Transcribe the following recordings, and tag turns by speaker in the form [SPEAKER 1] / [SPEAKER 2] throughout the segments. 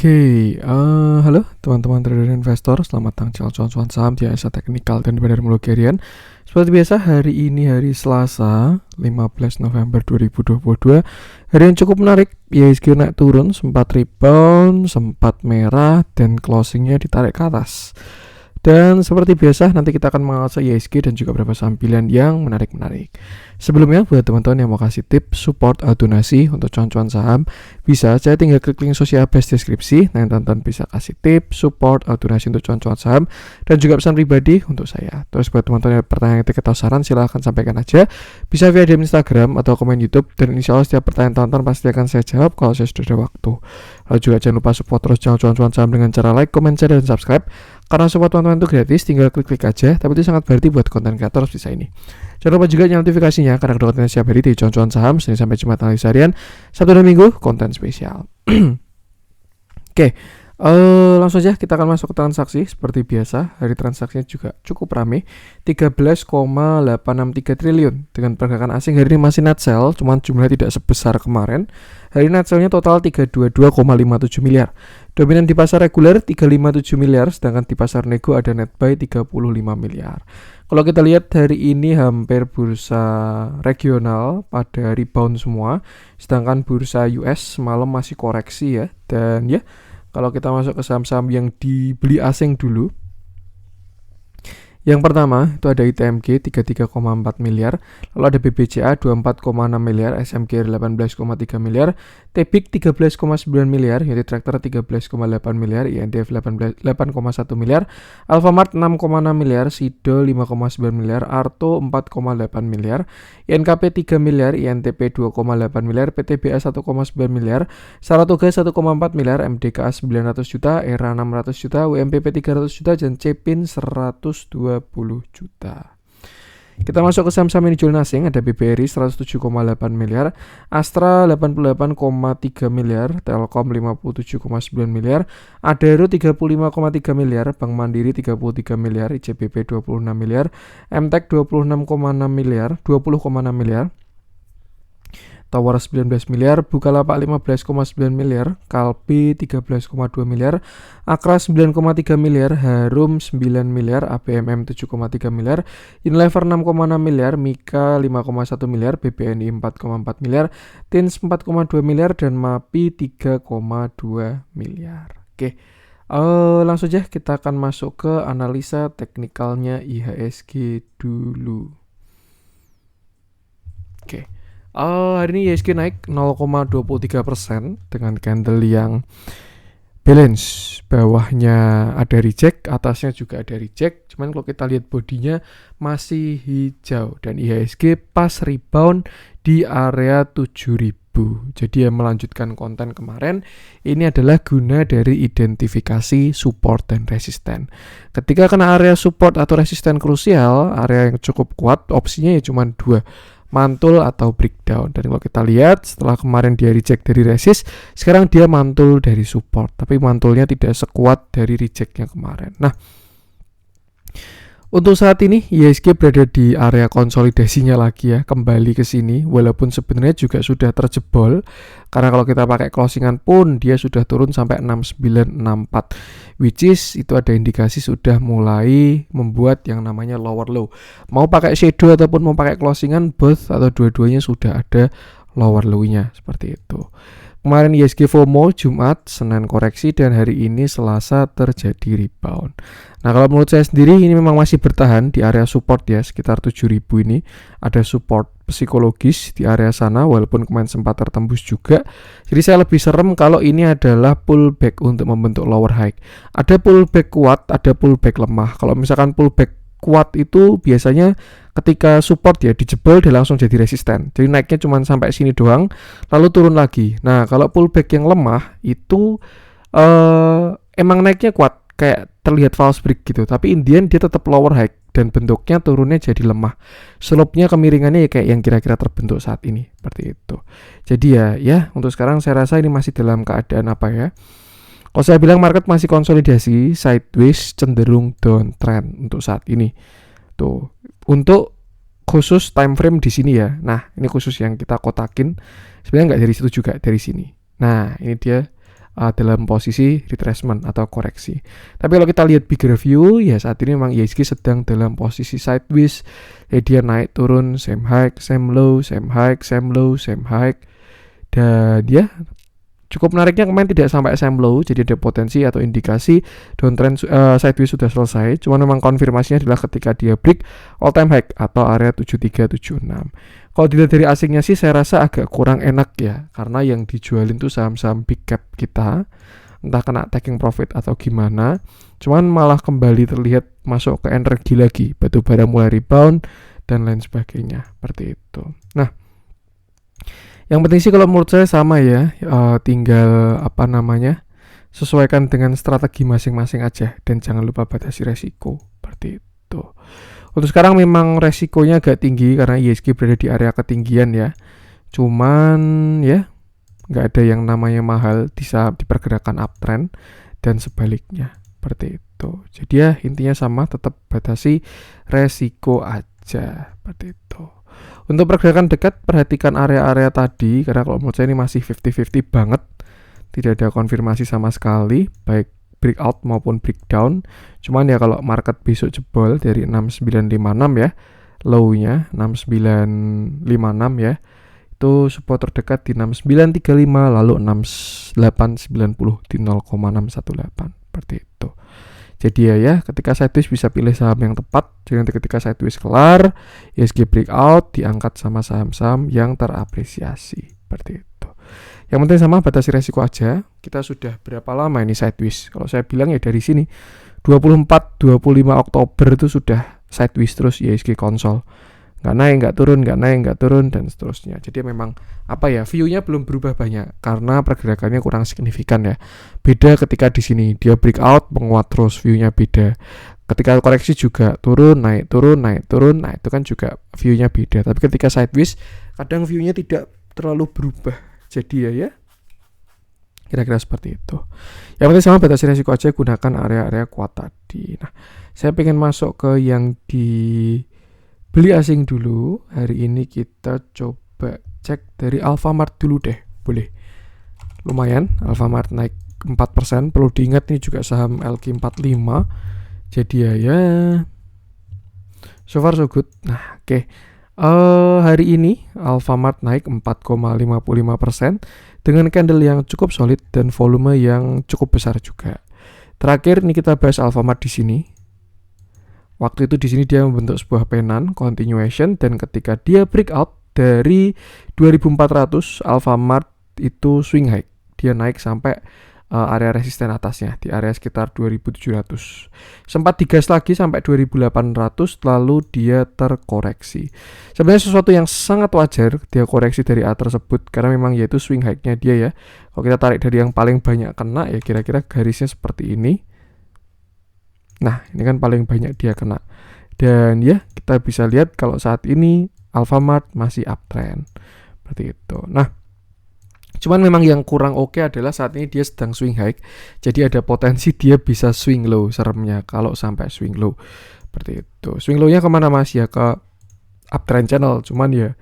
[SPEAKER 1] Halo teman-teman trader dan investor, selamat datang di cuan saham di Analisa Teknikal dan Benar Muluk Harian. Seperti biasa, hari ini hari Selasa, 15 November 2022, hari yang cukup menarik. IHSG naik turun, sempat rebound, sempat merah, dan closingnya ditarik ke atas. Dan seperti biasa, nanti kita akan menganalisa IHSG dan juga beberapa saham pilihan yang menarik-menarik. Sebelumnya, buat teman-teman yang mau kasih tips, support, atau donasi untuk cuan-cuan saham, bisa saya tinggal klik link sosial base deskripsi. Nah, teman-teman bisa kasih tips, support, atau donasi untuk cuan-cuan saham, dan juga pesan pribadi untuk saya. Terus buat teman-teman yang pertanyaan atau saran, silahkan sampaikan aja. Bisa via DM Instagram atau komen YouTube, dan insya Allah setiap pertanyaan teman-teman pasti akan saya jawab kalau saya sudah ada waktu. Lalu juga jangan lupa support terus cuan-cuan saham dengan cara like, comment, share, dan subscribe. Karena support teman-teman itu gratis, tinggal klik-klik aja, tapi itu sangat berarti buat konten kreator seperti ini. Jangan lupa juga nyalakan notifikasinya, karena ada konten setiap hari di cuan-cuan saham, Senin sampai Jumat analisa harian, Sabtu dan Minggu, konten spesial. Oke, langsung aja kita akan masuk ke transaksi. Seperti biasa, hari transaksinya juga cukup ramai, 13,863 triliun. Dengan pergerakan asing hari ini masih net sell, cuman jumlahnya tidak sebesar kemarin. Hari ini net sell-nya total 322,57 miliar. Dominan di pasar reguler 357 miliar, sedangkan di pasar nego ada net buy 35 miliar. Kalau kita lihat hari ini hampir bursa regional pada rebound semua, sedangkan bursa US malam masih koreksi ya. Dan ya, kalau kita masuk ke saham-saham yang dibeli asing dulu, yang pertama itu ada ITMG 33,4 miliar, lalu ada BBCA 24,6 miliar, SMG 18,3 miliar, Tebik 13,9 miliar, United Tractor 13,8 miliar, INDF 8,1 miliar, Alfamart 6,6 miliar, Sido 5,9 miliar, Arto 4,8 miliar, INKP 3 miliar, INTP 2,8 miliar, PTBA 1,9 miliar, Saratoga 1,4 miliar, MDKA 900 juta, ERA 600 juta, WMPP 300 juta, dan Cepin 120 juta. Kita masuk ke saham-saham yang dijual asing. Ada BBRI 107,8 miliar, Astra 88,3 miliar, Telkom 57,9 miliar, Adaro 35,3 miliar, Bank Mandiri 33 miliar, ICBP 26 miliar, MTEK 26,6 miliar, Tower 19 miliar, Bukalapak 15,9 miliar, Kalbi 13,2 miliar, Akra 9,3 miliar, Harum 9 miliar, ABMM 7,3 miliar, Unilever 6,6 miliar, Mika 5,1 miliar, BBNI 4,4 miliar, Tins 4,2 miliar, dan MAPI 3,2 miliar. Oke, langsung aja kita akan masuk ke analisa teknikalnya IHSG dulu. Oke. Hari ini IHSG naik 0,23% dengan candle yang balance. Bawahnya ada reject, atasnya juga ada reject. Cuman kalau kita lihat bodinya masih hijau dan IHSG pas rebound di area 7000. Jadi yang melanjutkan konten kemarin, ini adalah guna dari identifikasi support dan resisten. Ketika kena area support atau resisten krusial, area yang cukup kuat, opsinya ya cuma dua, mantul atau breakdown. Dan kalau kita lihat setelah kemarin dia reject dari resist, sekarang dia mantul dari support, tapi mantulnya tidak sekuat dari rejectnya kemarin. Nah, untuk saat ini IHSG berada di area konsolidasinya lagi ya, kembali ke sini walaupun sebenarnya juga sudah terjebol, karena kalau kita pakai closingan pun dia sudah turun sampai 6964, which is itu ada indikasi sudah mulai membuat yang namanya lower low. Mau pakai shadow ataupun mau pakai closingan, both atau dua-duanya sudah ada lower low-nya seperti itu. Kemarin IHSG FOMO, Jumat, Senin koreksi, dan hari ini Selasa terjadi rebound. Nah, kalau menurut saya sendiri ini memang masih bertahan di area support ya, sekitar 7000 ini. Ada support psikologis di area sana walaupun kemarin sempat tertembus juga. Jadi saya lebih serem kalau ini adalah pullback untuk membentuk lower high. Ada pullback kuat, ada pullback lemah. Kalau misalkan pullback kuat itu biasanya ketika support ya dijebol dia langsung jadi resisten. Jadi naiknya cuma sampai sini doang lalu turun lagi. Nah, kalau pullback yang lemah itu emang naiknya kuat kayak terlihat false break gitu, tapi Indian dia tetap lower high dan bentuknya turunnya jadi lemah. Slope-nya kemiringannya ya kayak yang kira-kira terbentuk saat ini seperti itu. Jadi ya untuk sekarang saya rasa ini masih dalam keadaan apa ya? Kalau saya bilang market masih konsolidasi, sideways, cenderung downtrend untuk saat ini. Tuh, untuk khusus time frame di sini ya. Nah, ini khusus yang kita kotakin. Sebenarnya nggak dari situ juga, dari sini. Nah, ini dia dalam posisi retracement atau koreksi. Tapi kalau kita lihat bigger view, ya saat ini memang IHSG sedang dalam posisi sideways. Dia naik turun, same high, same low, same high, same low, same high. Dan ya cukup menariknya kemarin tidak sampai same low, jadi ada potensi atau indikasi downtrend sideways sudah selesai. Cuman memang konfirmasinya adalah ketika dia break all time high atau area 7376. Kalau dilihat dari asingnya sih saya rasa agak kurang enak ya, karena yang dijualin tuh saham-saham big cap kita, entah kena taking profit atau gimana. Cuman malah kembali terlihat masuk ke energi lagi, batu bara mulai rebound dan lain sebagainya, seperti itu. Nah, yang penting sih kalau menurut saya sama ya, tinggal sesuaikan dengan strategi masing-masing aja, dan jangan lupa batasi resiko, seperti itu. Untuk sekarang memang resikonya agak tinggi karena IHSG berada di area ketinggian ya. Cuman ya nggak ada yang namanya mahal di pergerakan uptrend dan sebaliknya, seperti itu. Jadi ya intinya sama, tetap batasi resiko aja, seperti itu. Untuk pergerakan dekat, perhatikan area-area tadi, karena kalau menurut saya ini masih 50-50 banget. Tidak ada konfirmasi sama sekali, baik breakout maupun breakdown. Cuman ya kalau market besok jebol dari 6956 ya, low-nya 6956 ya, itu support terdekat di 6935, lalu 6890 di 0,618, seperti itu. Jadi ya ketika sideways bisa pilih saham yang tepat. Jadi nanti ketika sideways kelar, IHSG breakout diangkat sama saham-saham yang terapresiasi, seperti itu. Yang penting sama, batasi resiko aja. Kita sudah berapa lama ini sideways? Kalau saya bilang ya dari sini 24-25 Oktober itu sudah sideways terus IHSG konsol. Nggak naik, nggak turun, nggak naik, nggak turun, dan seterusnya. Jadi memang view-nya belum berubah banyak karena pergerakannya kurang signifikan ya. Beda ketika di sini dia breakout menguat terus, view-nya beda. Ketika koreksi juga turun, naik, turun, naik, turun. Nah, itu kan juga view-nya beda. Tapi ketika sideways kadang view-nya tidak terlalu berubah. Jadi ya kira-kira seperti itu. Yang penting sama, batasi resiko aja, gunakan area-area kuat tadi. Nah, saya pengen masuk ke yang beli asing dulu. Hari ini kita coba cek dari Alfamart dulu deh, boleh. Lumayan, Alfamart naik 4%. Perlu diingat ini juga saham LQ45. Jadi ya so far so good. Nah, oke. Hari ini Alfamart naik 4,55% dengan candle yang cukup solid dan volume yang cukup besar juga. Terakhir ini kita bahas Alfamart di sini. Waktu itu di sini dia membentuk sebuah penan continuation, dan ketika dia breakout dari 2400, Alfamart itu swing high. Dia naik sampai area resisten atasnya di area sekitar 2700. Sempat digas lagi sampai 2800, lalu dia terkoreksi. Sebenarnya sesuatu yang sangat wajar dia koreksi dari A tersebut, karena memang yaitu swing high-nya dia ya. Kalau kita tarik dari yang paling banyak kena ya kira-kira garisnya seperti ini. Nah, ini kan paling banyak dia kena. Dan ya, kita bisa lihat kalau saat ini Alfamart masih uptrend. Seperti itu. Nah, cuman memang yang kurang oke adalah saat ini dia sedang swing high. Jadi ada potensi dia bisa swing low, seremnya kalau sampai swing low. Seperti itu. Swing low-nya kemana mas? Ya ke uptrend channel, cuman ya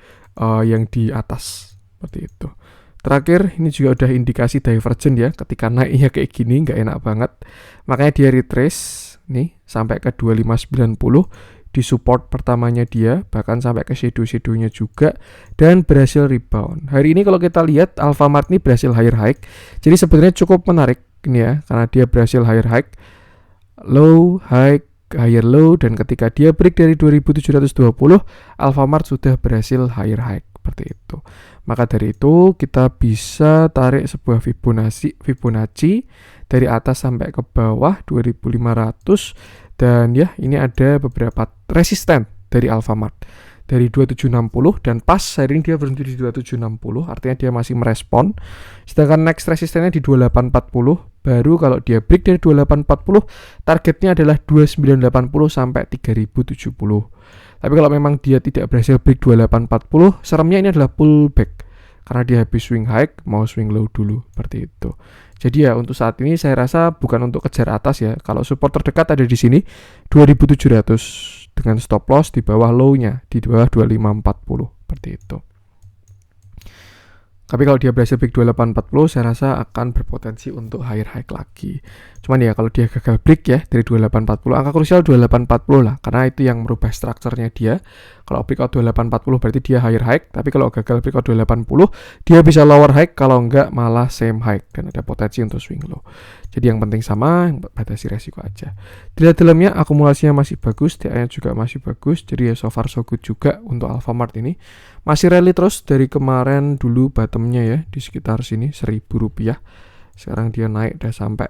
[SPEAKER 1] yang di atas. Seperti itu. Terakhir, ini juga udah indikasi divergent ya. Ketika naiknya kayak gini, nggak enak banget. Makanya dia retrace nih sampai ke 2590 di support pertamanya dia, bahkan sampai ke shadow-shadownya juga, dan berhasil rebound. Hari ini kalau kita lihat Alfamart ini berhasil higher high. Jadi sebenarnya cukup menarik ini ya, karena dia berhasil higher high, low, high, higher low, dan ketika dia break dari 2720, Alfamart sudah berhasil higher high. Seperti itu. Maka dari itu kita bisa tarik sebuah Fibonacci dari atas sampai ke bawah 2500, dan ya ini ada beberapa resisten dari Alfamart dari 2760, dan pas hari ini dia berhenti di 2760, artinya dia masih merespon. Sedangkan next resistennya di 2840. Baru kalau dia break dari 2840, targetnya adalah 2980 sampai 3070. Tapi kalau memang dia tidak berhasil break 2840, seremnya ini adalah pullback. Karena dia habis swing high, mau swing low dulu, seperti itu. Jadi ya untuk saat ini saya rasa bukan untuk kejar atas ya. Kalau support terdekat ada di sini 2700 dengan stop loss di bawah low-nya di bawah 2540, seperti itu. Tapi kalau dia berhasil break 2840, saya rasa akan berpotensi untuk higher high lagi. Cuman ya kalau dia gagal break ya dari 2840, angka krusial 2840 lah, karena itu yang merubah strukturnya dia. Kalau breakout 2840 berarti dia higher high, tapi kalau gagal breakout 2880, dia bisa lower high, kalau enggak malah same high dan ada potensi untuk swing low. Jadi yang penting sama, batasi resiko aja. Dilihat dalamnya akumulasinya masih bagus, DA-nya juga masih bagus, jadi ya so far so good juga untuk Alfamart ini. Masih rally terus dari kemarin, dulu bottomnya ya di sekitar sini Rp1.000. Sekarang dia naik udah sampai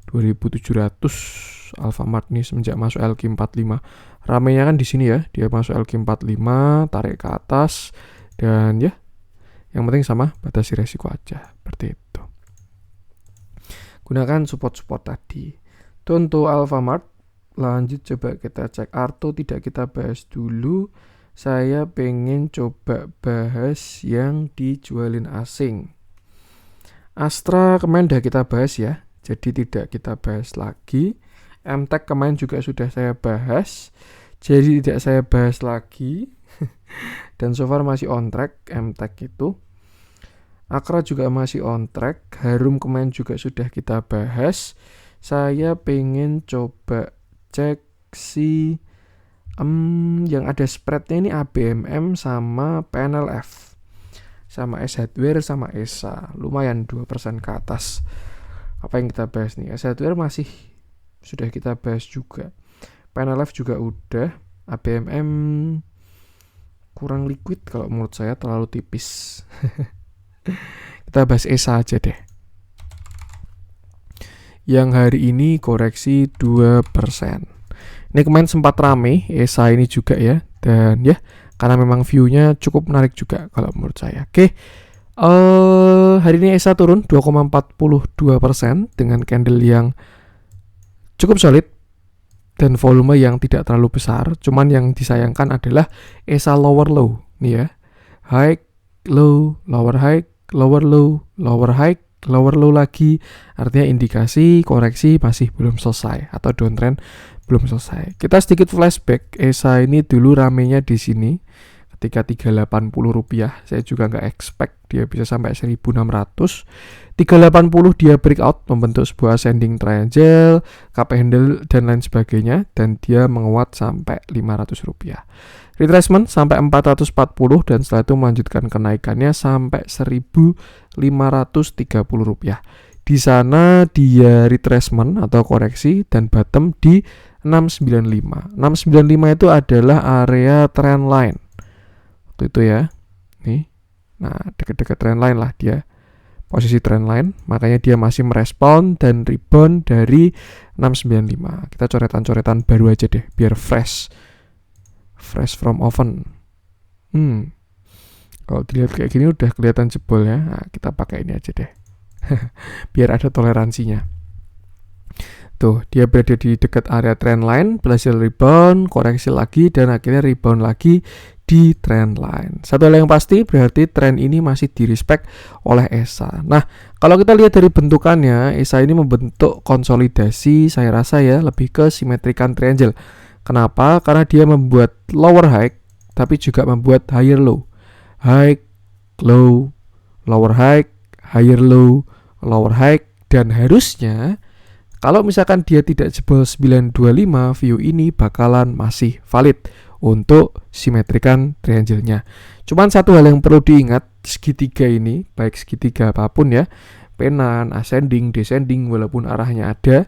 [SPEAKER 1] 2.700. Alfamart ini semenjak masuk LQ45. Ramenya kan di sini ya, dia masuk LQ45, tarik ke atas, dan ya yang penting sama, batasi resiko aja seperti itu. Gunakan support-support tadi. Itu untuk Alfamart. Lanjut coba kita cek Arto, tidak kita bahas dulu. Saya pengen coba bahas yang dijualin asing. Astra kemarin udah kita bahas ya, jadi tidak kita bahas lagi. MTech kemarin juga sudah saya bahas, jadi tidak saya bahas lagi. Dan so far masih on track MTech itu. Akra juga masih on track. Harum kemarin juga sudah kita bahas. Saya pengen coba cek si yang ada spreadnya ini ABMM sama PNLF, sama S Hardware sama ESA, lumayan 2% ke atas. Apa yang kita bahas nih? S Hardware masih sudah kita bahas juga, PNLF juga udah, ABMM kurang liquid kalau menurut saya, terlalu tipis. Kita bahas ESA aja deh, yang hari ini koreksi 2%. Ini kemarin sempat rame ESA ini juga ya, dan ya karena memang view-nya cukup menarik juga kalau menurut saya. Oke, hari ini ESA turun 2,42% dengan candle yang cukup solid dan volume yang tidak terlalu besar. Cuman yang disayangkan adalah ESA lower low nih ya, high low, lower high, lower low, lower high, lower low lagi, artinya indikasi koreksi masih belum selesai atau downtrend belum selesai. Kita sedikit flashback, ESA ini dulu ramenya di sini ketika Rp380. Saya juga nggak expect dia bisa sampai 1.600. 380 dia breakout, membentuk sebuah ascending triangle, cup handle dan lain sebagainya, dan dia menguat sampai Rp500. Retracement sampai 440 dan setelah itu melanjutkan kenaikannya sampai Rp1.530. Di sana dia retracement atau koreksi dan bottom di 695. 695 itu adalah area trend line. Waktu itu ya. Nih. Nah, dekat-dekat trend line lah dia. Posisi trend line, makanya dia masih merespon dan rebound dari 695. Kita coretan-coretan baru aja deh biar fresh. Fresh from oven. Kalau dilihat kayak gini udah kelihatan jebol ya. Nah, kita pakai ini aja deh. Biar ada toleransinya. Tuh, dia berada di dekat area trend line, berhasil rebound, koreksi lagi, dan akhirnya rebound lagi di trend line. Satu hal yang pasti, berarti trend ini masih di-respect oleh ESA. Nah, kalau kita lihat dari bentukannya, ESA ini membentuk konsolidasi, saya rasa ya, lebih ke symmetrical triangle. Kenapa? Karena dia membuat lower high, tapi juga membuat higher low. High, low, lower high, higher low, lower high, dan harusnya kalau misalkan dia tidak jebol 925, view ini bakalan masih valid untuk simetrikan triangle-nya. Cuman satu hal yang perlu diingat, segitiga ini, baik segitiga apapun ya, penan, ascending, descending, walaupun arahnya ada,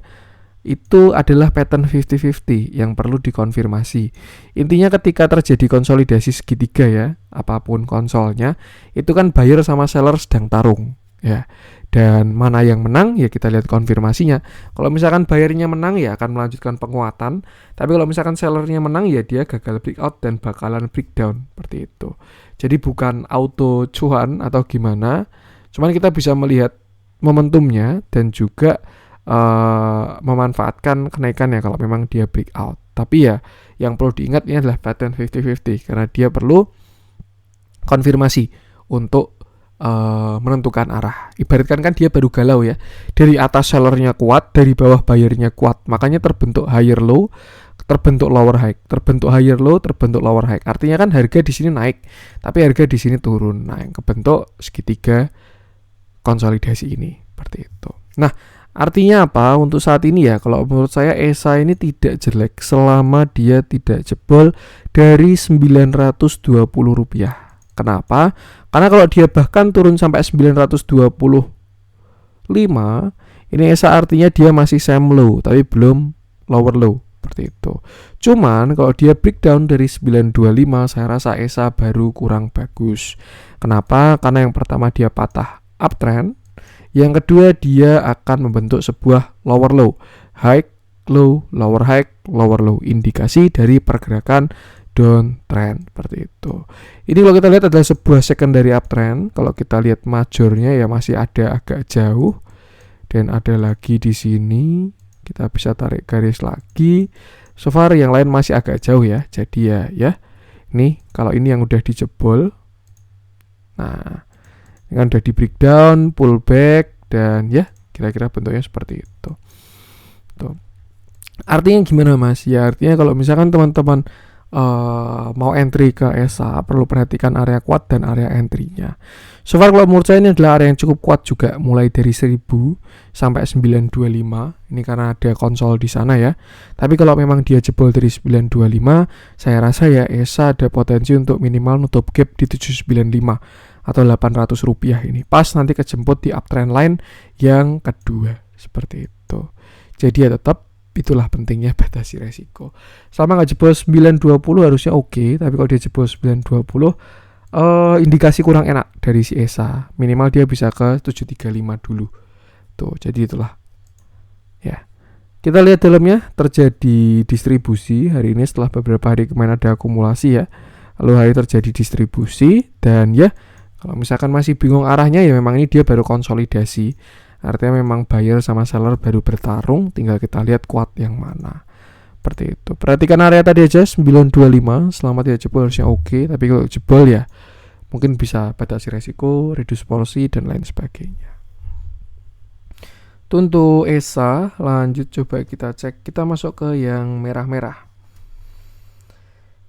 [SPEAKER 1] itu adalah pattern 50-50 yang perlu dikonfirmasi. Intinya ketika terjadi konsolidasi segitiga ya, apapun konsolnya, itu kan buyer sama seller sedang tarung ya. Dan mana yang menang ya kita lihat konfirmasinya. Kalau misalkan buyernya menang ya akan melanjutkan penguatan. Tapi kalau misalkan sellernya menang ya dia gagal breakout dan bakalan breakdown seperti itu. Jadi bukan auto cuan atau gimana. Cuman kita bisa melihat momentumnya dan juga memanfaatkan kenaikannya kalau memang dia breakout. Tapi ya yang perlu diingat ini adalah pattern 50-50 karena dia perlu konfirmasi untuk menentukan arah. Ibaratkan kan dia baru galau ya. Dari atas sellernya kuat, dari bawah buyernya kuat. Makanya terbentuk higher low, terbentuk lower high, terbentuk higher low, terbentuk lower high. Artinya kan harga di sini naik, tapi harga di sini turun. Nah, yang kebentuk segitiga konsolidasi ini seperti itu. Nah, artinya apa untuk saat ini ya? Kalau menurut saya ESA ini tidak jelek selama dia tidak jebol dari 920 rupiah. Kenapa? Karena kalau dia bahkan turun sampai 925, ini ESA artinya dia masih same low tapi belum lower low seperti itu. Cuman kalau dia breakdown dari 925, saya rasa ESA baru kurang bagus. Kenapa? Karena yang pertama dia patah uptrend, yang kedua dia akan membentuk sebuah lower low, high low, lower high, lower low, indikasi dari pergerakan downtrend seperti itu. Ini kalau kita lihat adalah sebuah secondary uptrend. Kalau kita lihat majornya ya masih ada agak jauh, dan ada lagi di sini. Kita bisa tarik garis lagi. So far yang lain masih agak jauh ya. Jadi ya ini kalau ini yang udah dijebol. Nah, ini kan udah di breakdown, pullback, dan ya kira-kira bentuknya seperti itu. Tuh. Artinya gimana Mas? Ya artinya kalau misalkan teman-teman mau entry ke ESA, perlu perhatikan area kuat dan area entry-nya. So far kalau menurut saya ini adalah area yang cukup kuat juga, mulai dari 1000 sampai 925. Ini karena ada konsol di sana ya. Tapi kalau memang dia jebol dari 925, saya rasa ya ESA ada potensi untuk minimal nutup gap di 795 atau 800 rupiah ini. Pas nanti kejemput di uptrend line yang kedua seperti itu. Jadi ya tetap itulah pentingnya batasi resiko. Selama nggak jebol 920 harusnya oke, tapi kalau dia jebol 920 indikasi kurang enak dari si ESA. Minimal dia bisa ke 735 dulu. Tuh, jadi itulah. Ya. Kita lihat dalamnya terjadi distribusi hari ini setelah beberapa hari kemarin ada akumulasi ya. Lalu hari terjadi distribusi dan ya kalau misalkan masih bingung arahnya ya memang ini dia baru konsolidasi. Artinya memang buyer sama seller baru bertarung, tinggal kita lihat kuat yang mana. Seperti itu. Perhatikan area tadi aja 925, selama tidak jebol harusnya oke, tapi kalau jebol ya mungkin bisa batasi resiko, reduce policy dan lain sebagainya. Untuk ESA, lanjut coba kita cek. Kita masuk ke yang merah-merah.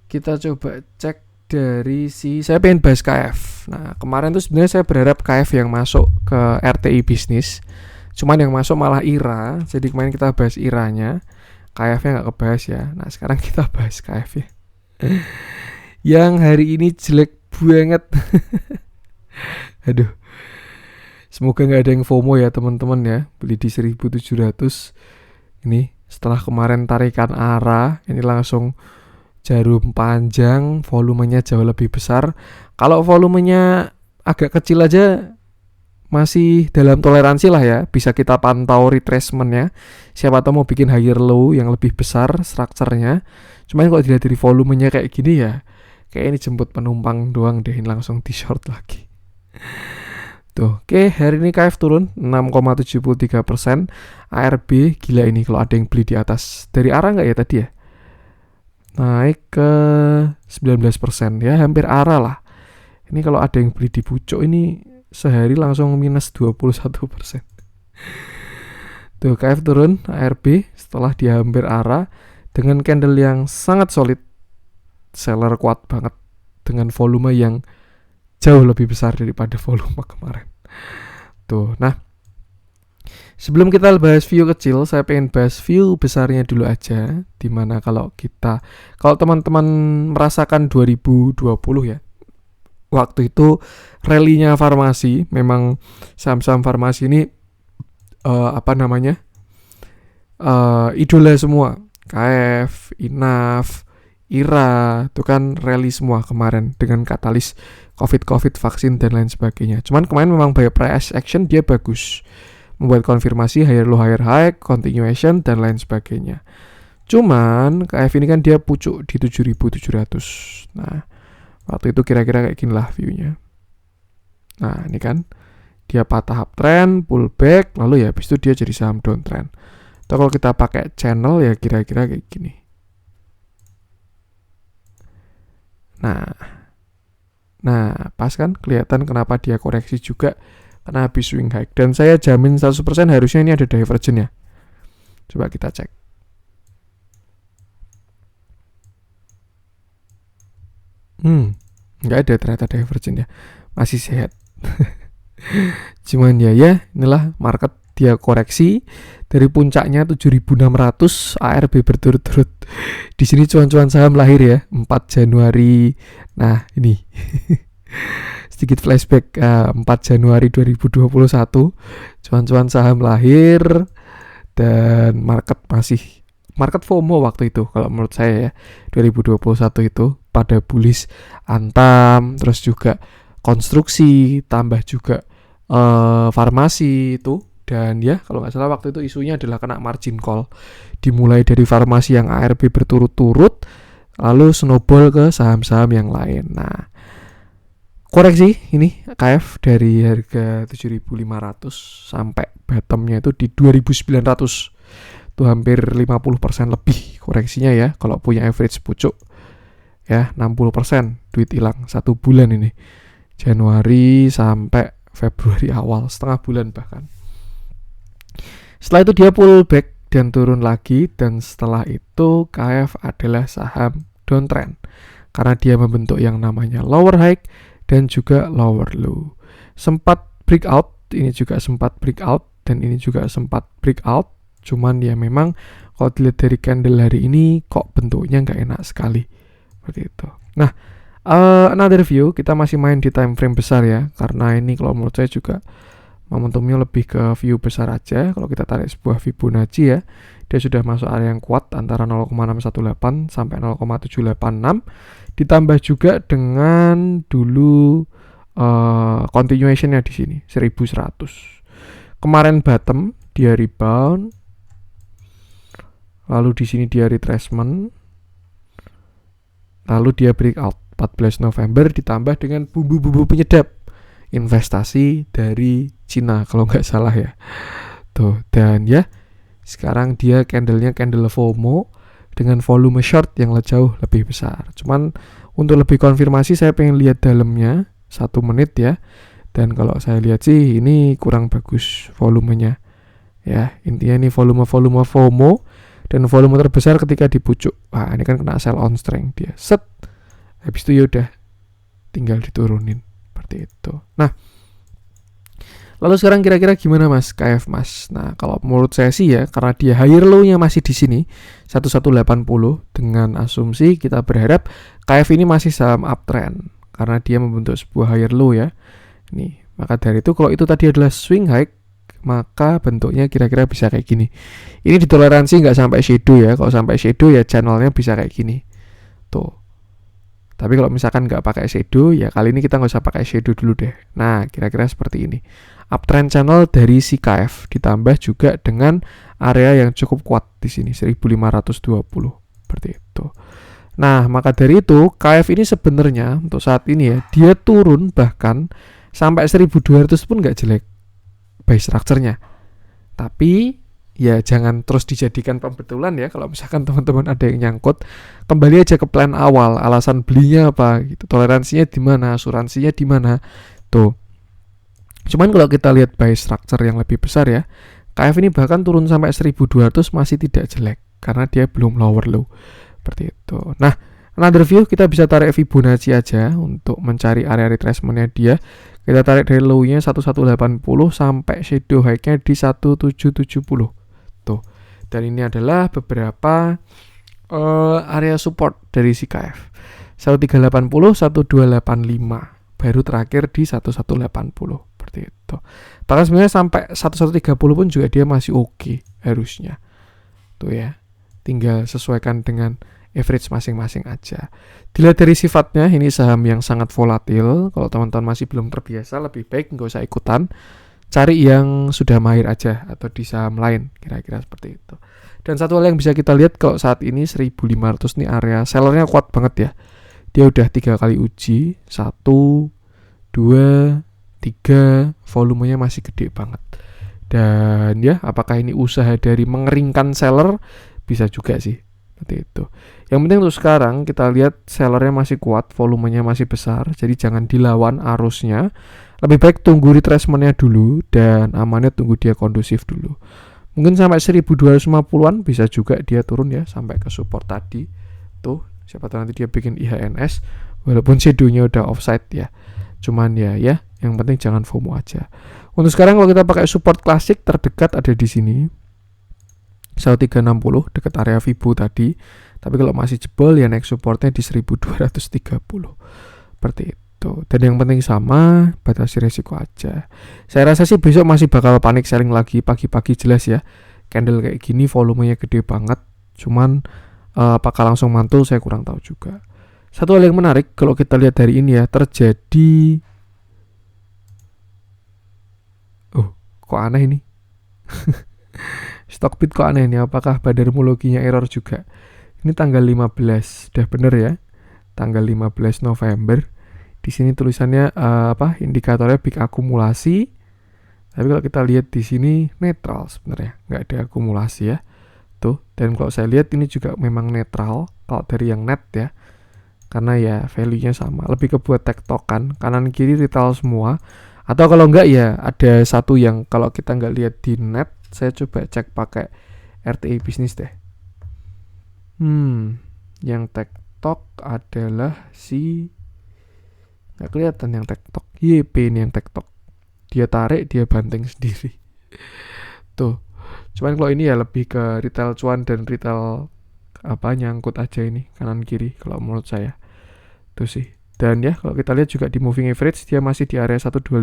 [SPEAKER 1] Kita coba cek dari saya pengen bahas KF. Nah, kemarin tuh sebenarnya saya berharap KF yang masuk ke RTI bisnis. Cuman yang masuk malah IRA. Jadi kemarin kita bahas IRA-nya. KF-nya nggak kebahas ya. Nah, sekarang kita bahas KF ya. Yang hari ini jelek banget. Aduh. Semoga nggak ada yang FOMO ya teman-teman ya. Beli di 1.700. Ini setelah kemarin tarikan arah, ini langsung jarum panjang, volumenya jauh lebih besar. Kalau volumenya agak kecil aja masih dalam toleransi lah ya, bisa kita pantau retracement-nya. Siapa tahu mau bikin higher low yang lebih besar strukturnya. Cuman kalau dilihat dari volumenya kayak gini ya, kayak ini jemput penumpang doang deh, ini langsung di short lagi. Tuh, oke, hari ini KF turun 6,73%. ARB gila ini kalau ada yang beli di atas dari arah nggak ya tadi ya? Naik ke 19% ya, hampir arah lah. Ini kalau ada yang beli di pucuk ini sehari langsung minus 21%. Tuh, KF turun ARB setelah dia hampir arah dengan candle yang sangat solid. Seller kuat banget dengan volume yang jauh lebih besar daripada volume kemarin. Tuh, nah sebelum kita bahas view kecil, saya pengen bahas view besarnya dulu aja. Dimana kalau teman-teman merasakan 2020 ya, waktu itu rally-nya farmasi, memang saham-saham farmasi ini idola semua. KF, INAF, IRA, itu kan rally semua kemarin dengan katalis COVID, vaksin dan lain sebagainya. Cuman kemarin memang by price action dia bagus. Membuat konfirmasi higher low higher high, continuation dan lain sebagainya. Cuman KF ini kan dia pucuk di 7.700. Nah, waktu itu kira-kira kayak gini lah view-nya. Nah, ini kan dia patah uptrend, pullback, lalu ya habis itu dia jadi saham downtrend. Atau kalau kita pakai channel ya kira-kira kayak gini. Nah, pas kan kelihatan kenapa dia koreksi juga. Karena habis swing high. Dan saya jamin 100% harusnya ini ada divergence ya. Coba kita cek. Nggak ada ternyata divergent ya, masih sehat. Cuman ya inilah market dia koreksi dari puncaknya 7.600 ARB berturut-turut. Di sini cuan-cuan saham lahir ya 4 Januari. Nah ini sedikit flashback 4 Januari 2021 cuan-cuan saham lahir dan market FOMO waktu itu kalau menurut saya ya 2021 itu pada bullish Antam, terus juga konstruksi, tambah juga farmasi itu. Dan ya kalau nggak salah waktu itu isunya adalah kena margin call, dimulai dari farmasi yang ARB berturut-turut lalu snowball ke saham-saham yang lain. Nah koreksi ini KF dari harga 7.500 sampai bottomnya itu di 2.900, itu hampir 50% lebih koreksinya ya kalau punya average pucuk ya. 60% duit hilang 1 bulan ini, Januari sampai Februari awal, setengah bulan bahkan. Setelah itu dia pullback dan turun lagi, dan setelah itu KF adalah saham downtrend karena dia membentuk yang namanya lower high dan juga lower low. Sempat breakout, ini juga sempat breakout, dan ini juga sempat breakout. Cuman ya memang kalau dilihat dari candle hari ini kok bentuknya nggak enak sekali seperti itu. Nah another view, kita masih main di time frame besar ya, karena ini kalau menurut saya juga momentumnya lebih ke view besar aja. Kalau kita tarik sebuah Fibonacci ya, dia sudah masuk area yang kuat antara 0,618 sampai 0,786, ditambah juga dengan dulu continuationnya di sini 1100. Kemarin bottom dia rebound, lalu di sini dia retracement, lalu dia breakout 14 November, ditambah dengan bumbu-bumbu penyedap investasi dari Cina kalau nggak salah ya tuh. Dan ya sekarang dia candlenya candle FOMO dengan volume short yang jauh lebih besar. Cuman untuk lebih konfirmasi saya pengen lihat dalamnya 1 menit ya, dan kalau saya lihat sih ini kurang bagus volumenya ya. Intinya ini volume FOMO, dan volume terbesar ketika di pucuk. Wah ini kan kena sell on strength dia, set habis itu yaudah tinggal diturunin seperti itu. Nah lalu sekarang kira-kira gimana mas KF mas? Nah kalau menurut saya sih ya, karena dia higher low-nya masih di sini 1180, dengan asumsi kita berharap KF ini masih saham uptrend karena dia membentuk sebuah higher low ya. Nih, maka dari itu kalau itu tadi adalah swing high, maka bentuknya kira-kira bisa kayak gini. Ini ditoleransi nggak sampai shadow ya. Kalau sampai shadow ya channelnya bisa kayak gini tuh. Tapi kalau misalkan nggak pakai shadow, ya kali ini kita nggak usah pakai shadow dulu deh. Nah, kira-kira seperti ini. Uptrend channel dari si KF, ditambah juga dengan area yang cukup kuat di sini, 1520. Seperti itu. Nah, maka dari itu, KF ini sebenarnya untuk saat ini ya, dia turun bahkan sampai 1200 pun nggak jelek buy structure-nya. Tapi ya jangan terus dijadikan pembetulan ya. Kalau misalkan teman-teman ada yang nyangkut, kembali aja ke plan awal, alasan belinya apa gitu, toleransinya di mana, asuransinya di mana tuh. Cuman kalau kita lihat buy structure yang lebih besar ya, KF ini bahkan turun sampai 1200 masih tidak jelek karena dia belum lower low seperti itu. Nah another view, kita bisa tarik Fibonacci aja untuk mencari area retracement-nya dia. Kita tarik dari low-nya 1180 sampai shadow high-nya di 1770 tuh. Dan ini adalah beberapa area support dari si KF. 1380, 1285, baru terakhir di 1180 seperti itu. Bahkan sebenarnya sampai 1130 pun juga dia masih oke harusnya. Tuh ya. Tinggal sesuaikan dengan average masing-masing aja. Dilihat dari sifatnya, ini saham yang sangat volatil. Kalau teman-teman masih belum terbiasa, lebih baik nggak usah ikutan. Cari yang sudah mahir aja atau di saham lain, kira-kira seperti itu. Dan satu hal yang bisa kita lihat kalau saat ini 1500 nih area sellernya kuat banget ya. Dia udah 3 kali uji, 1, 2, 3, volumenya masih gede banget. Dan ya, apakah ini usaha dari mengeringkan seller? Bisa juga sih. Seperti itu. Yang penting untuk sekarang kita lihat sellernya masih kuat, volumenya masih besar, jadi jangan dilawan arusnya. Lebih baik tunggu retracement-nya dulu dan amannya tunggu dia kondusif dulu. Mungkin sampai 1250-an bisa juga dia turun ya sampai ke support tadi. Tuh, siapa tahu nanti dia bikin IHNS. walaupun shadownya udah offside ya. Cuman ya yang penting jangan FOMO aja. Untuk sekarang kalau kita pakai support klasik terdekat ada di sini 1360 dekat area Fibo tadi. Tapi kalau masih jebol ya naik supportnya di 1230 seperti itu. Dan yang penting sama, batasi resiko aja. Saya rasa sih besok masih bakal panik selling lagi pagi-pagi jelas ya. Candle kayak gini volumenya gede banget. Cuman apakah langsung mantul saya kurang tahu juga. Satu hal yang menarik kalau kita lihat dari ini ya, terjadi kok aneh ini. Stockbit kok aneh ini, apakah badarmologinya error juga? Ini tanggal 15, udah bener ya. Tanggal 15 November. Di sini tulisannya indikatornya big akumulasi. Tapi kalau kita lihat di sini netral sebenarnya, nggak ada akumulasi ya. Tuh, dan kalau saya lihat ini juga memang netral kalau dari yang net ya. Karena ya value-nya sama, lebih ke buat tektokan, kanan kiri retail semua. Atau kalau enggak ya ada satu yang kalau kita nggak lihat di net, saya coba cek pakai RTI bisnis deh. Yang tektok adalah nggak kelihatan yang tektok. YP ini yang tektok. Dia tarik, dia banting sendiri. Tuh. Cuman kalau ini ya lebih ke retail cuan dan retail nyangkut aja ini kanan kiri kalau menurut saya. Tuh sih. Dan ya kalau kita lihat juga di moving average dia masih di area 1250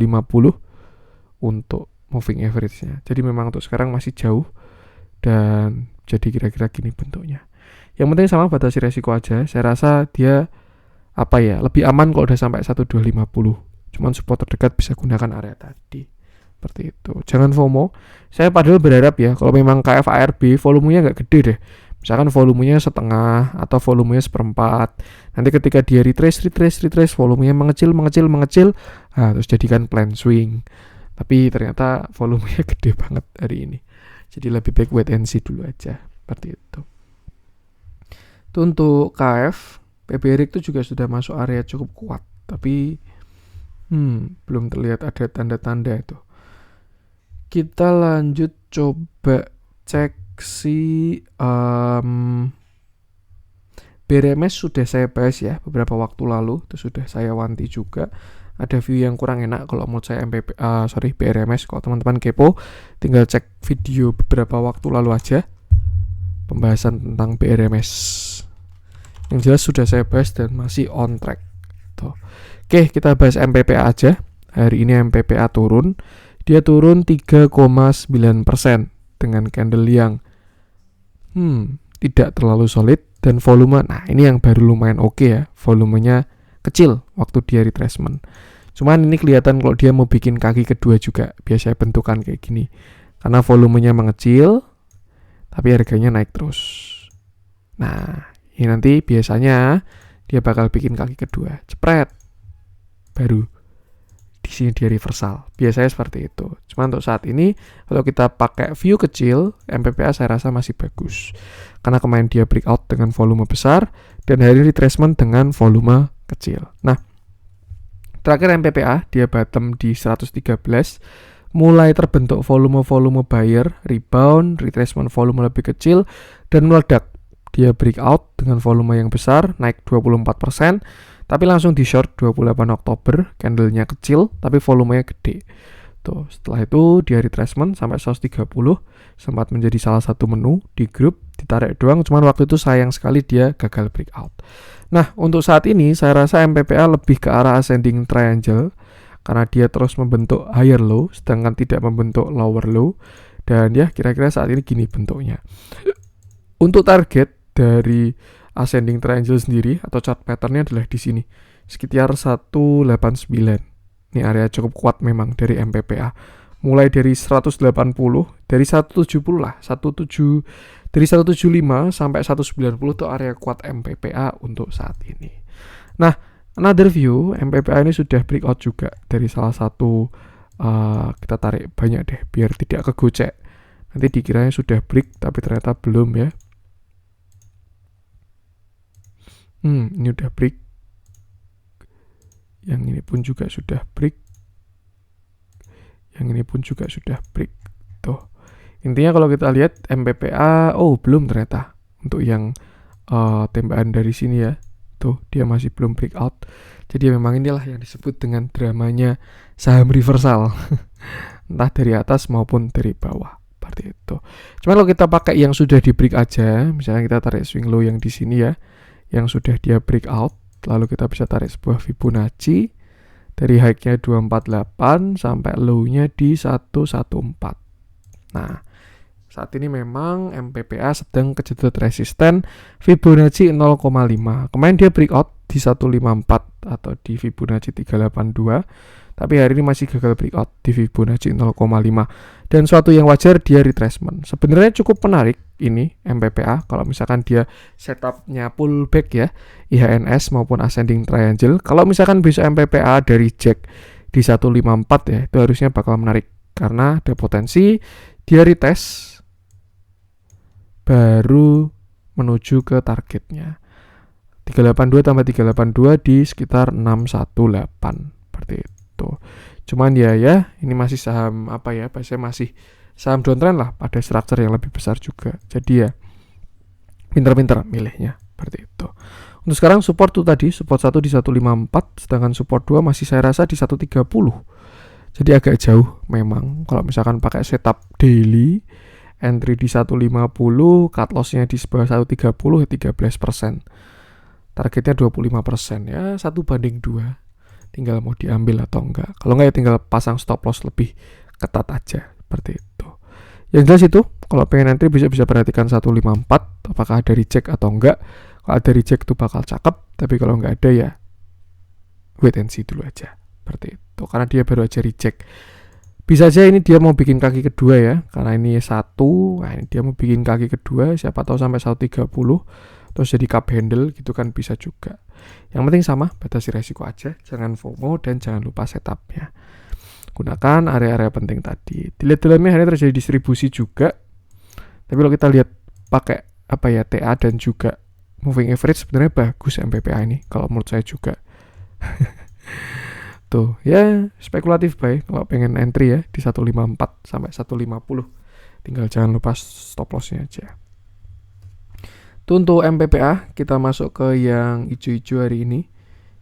[SPEAKER 1] untuk moving average-nya. Jadi memang untuk sekarang masih jauh dan jadi kira-kira gini bentuknya. Yang penting sama batasi resiko aja. Saya rasa dia lebih aman kalau udah sampai 1250. Cuman support terdekat bisa gunakan area tadi. Seperti itu. Jangan FOMO. Saya padahal berharap ya kalau memang KFARB volumenya nggak gede deh. Misalkan volumenya setengah atau volumenya seperempat. Nanti ketika dia retrace, volumenya mengecil. Terus jadikan plan swing. Tapi ternyata volumenya gede banget hari ini. Jadi lebih baik wait and see dulu aja. Seperti itu. Itu untuk KF. PBRIC itu juga sudah masuk area cukup kuat. Tapi belum terlihat ada tanda-tanda itu. Kita lanjut coba cek si BRMS sudah saya bahas ya beberapa waktu lalu, itu sudah saya wanti juga. Ada view yang kurang enak kalau menurut saya BRMS. Kalau teman-teman kepo tinggal cek video beberapa waktu lalu aja pembahasan tentang BRMS. Yang jelas sudah saya bahas dan masih on track. Tuh. Oke, kita bahas MPPA aja. Hari ini MPPA turun. Dia turun 3,9% dengan candle yang tidak terlalu solid dan volume. Nah, ini yang baru lumayan oke ya. Volumenya kecil waktu dia retracement. Cuman ini kelihatan kalau dia mau bikin kaki kedua juga. Biasanya bentukan kayak gini. Karena volumenya mengecil tapi harganya naik terus. Nah, ini nanti biasanya dia bakal bikin kaki kedua. Cepret. Baru di sini dia reversal. Biasanya seperti itu. Cuma untuk saat ini kalau kita pakai view kecil, MPPA saya rasa masih bagus. Karena kemarin dia breakout dengan volume besar dan hari retracement dengan volume kecil. Nah, terakhir MPPA dia bottom di 113, mulai terbentuk volume-volume buyer, rebound, retracement volume lebih kecil dan meledak. Dia breakout dengan volume yang besar, naik 24%. Tapi langsung di short 28 Oktober, candlenya kecil tapi volumenya gede. Tuh, setelah itu dia retracement sampai 130, sempat menjadi salah satu menu di grup, ditarik doang, cuman waktu itu sayang sekali dia gagal breakout. Nah, untuk saat ini saya rasa MPPA lebih ke arah ascending triangle karena dia terus membentuk higher low sedangkan tidak membentuk lower low. Dan ya kira-kira saat ini gini bentuknya. Untuk target dari ascending triangle sendiri atau chart patternnya adalah di sini sekitar 189. Ini area cukup kuat memang dari MPPA. Mulai dari 180, dari 170 lah, dari 175 sampai 190 itu area kuat MPPA untuk saat ini. Nah, another view, MPPA ini sudah breakout juga dari salah satu kita tarik banyak deh biar tidak kegocek. Nanti dikiranya sudah break tapi ternyata belum ya. Ini udah break. Yang ini pun juga sudah break. Yang ini pun juga sudah break. Tuh. Intinya kalau kita lihat MPPA, belum ternyata. Untuk yang tembakan dari sini ya. itu dia masih belum breakout. Jadi memang inilah yang disebut dengan dramanya saham reversal. Entah dari atas maupun dari bawah, seperti itu. Cuma kalau kita pakai yang sudah di break aja, misalnya kita tarik swing low yang di sini ya, yang sudah dia breakout, lalu kita bisa tarik sebuah Fibonacci dari high-nya 248 sampai low-nya di 114. Nah, saat ini memang MPPA sedang kejedot resisten Fibonacci 0,5. Kemarin dia breakout di 154 atau di Fibonacci 382. Tapi hari ini masih gagal breakout di Fibonacci 0,5. Dan suatu yang wajar dia retracement. Sebenarnya cukup menarik ini MPPA kalau misalkan dia setupnya pullback ya, IHNS maupun ascending triangle. Kalau misalkan besok MPPA dari reject di 154 ya, itu harusnya bakal menarik karena ada potensi dia retest baru menuju ke targetnya 382 tambah 382 di sekitar 618 seperti itu. Cuman ya ini masih saham apa ya, biasanya masih saham downtrend lah, pada struktur yang lebih besar juga. Jadi ya pinter-pinter milihnya seperti itu. Untuk sekarang support tuh tadi, support 1 di 154, sedangkan support 2 masih saya rasa di 130. Jadi agak jauh memang kalau misalkan pakai setup daily. Entry di 150, cut loss-nya di sebelah 130 ya 13%. Targetnya 25% ya, 1/2. Tinggal mau diambil atau enggak. Kalau enggak ya tinggal pasang stop loss lebih ketat aja, seperti itu. Yang jelas itu, kalau pengen entry bisa perhatikan 154, apakah ada reject atau enggak. Kalau ada reject itu bakal cakep, tapi kalau enggak ada ya wait and see dulu aja, seperti itu. Karena dia baru aja reject. Bisa aja ini dia mau bikin kaki kedua ya, karena ini 1, nah ini dia mau bikin kaki kedua, siapa tahu sampai 130, terus jadi cup handle gitu kan bisa juga. Yang penting sama, batasi resiko aja, jangan FOMO dan jangan lupa setupnya. Gunakan area-area penting tadi. Dilihat dalamnya hari ini terjadi distribusi juga, tapi kalau kita lihat pakai apa ya, TA dan juga moving average sebenarnya bagus MPPA ini, kalau menurut saya juga. Tuh ya spekulatif buy kalau pengen entry ya di 154 sampai 150, tinggal jangan lupa stop lossnya aja. Tuh untuk MPPA, kita masuk ke yang hijau-hijau hari ini.